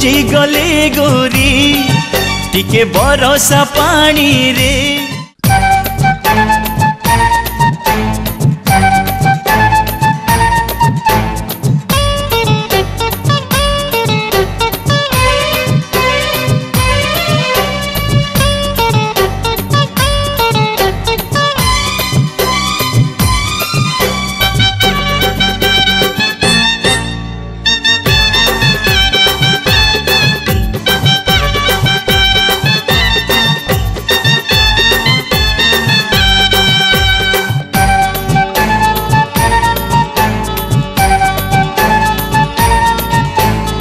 भिजी गले गोरी टिके बरसा पानी रे।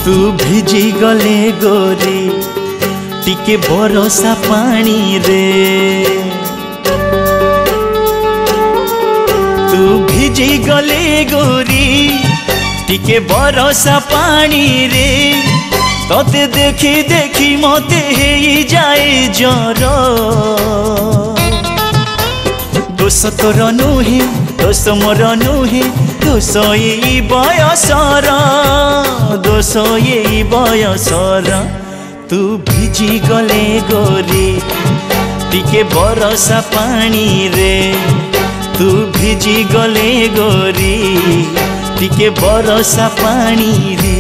तू भिजी गले गोरी टिके बरसा पानी रे। तू भिजी गले गोरी टिके बरसा पानी रे। तोते देखी देखी मते हेई जाए जर। दोष तोर नुहे दोष मोर नुहे दोष एई बयसर दोष एई बयसर। तू भिजी गले गोरी टिके बरसा पानी रे। तू भिजी गले गोरी टिके बरसा पानी रे।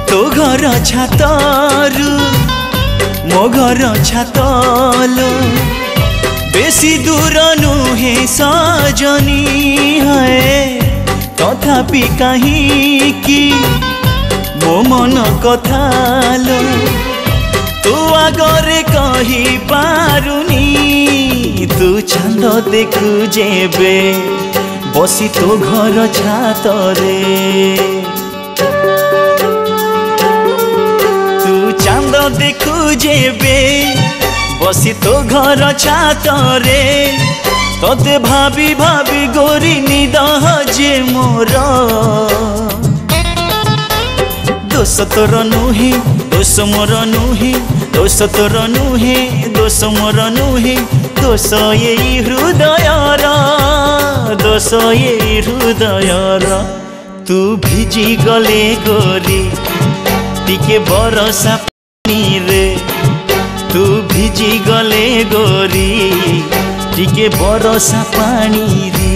तो घर छातरु मो घर छातलो बेसी दूर नुहे सजनी है। तथापि कहीं कि मो मन कथालो तू आगरे कही पारुनी। तू चांद देखु जेबे बसी तो घर छातरे। चांद देखु जेबे बसी तो घर छातरे। तोते भाभी भाभी गोरी निद जे मोर। दोष तोर नुहे दोष मोर नुहे दोष तोर नुहे दोष मोर नुहे दोष एई हृदयर दोष एई हृदयर। तू भिजी गले गोरी टिके बरसा पानी रे। तू भिजी गले गोरी टिके बरसा पानी रे।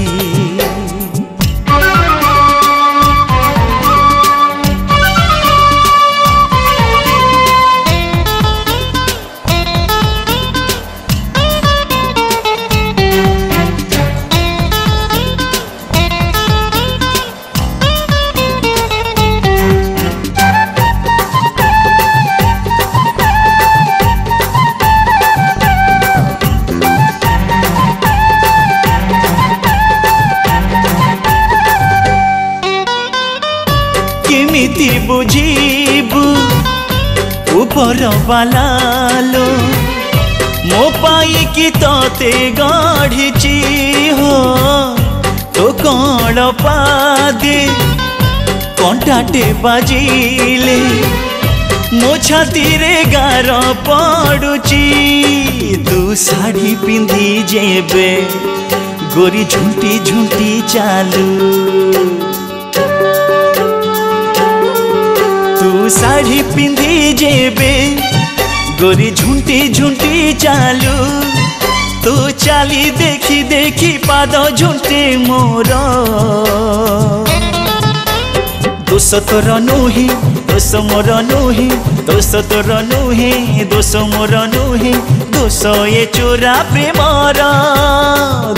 केमिति बुझीबू ऊपर बालालो मो पाई कि तोते गढ़िची हो। तो कण पादे कंटाटे बाजिले मो छाती रे गार पड़ुची। तू साड़ी पिंधी जेबे गोरी झुंटी झुंटी चालू। तू साड़ी पिंधी जेबे गोरी झुंटी झुंटी चालू। तू चाली देखी देखी पाद झुंटे मोर। दोष तोर नुहे दोष मोर नुहे दोष तोर नुहे दोष मोर नुहे दोष ये चोरा प्रेमर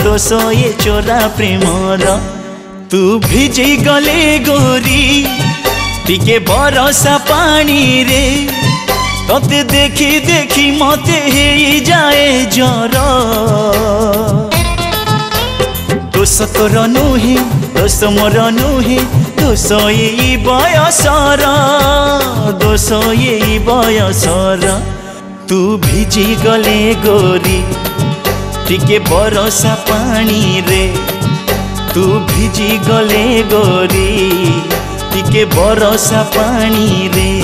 दोष ये चोरा प्रेमर। तू भिजी गले गोरी टिके बरसा पानी रे। तोते देखी देखी मते हेई जाए जर। दोष तोर नुहे दोष मोर नुहे दोष एई बयसर दोष एई बयसर तू भिजी गले गोरी टिके बरसा पानी रे तू भिजी गले गोरी टिके बरसा पानी रे।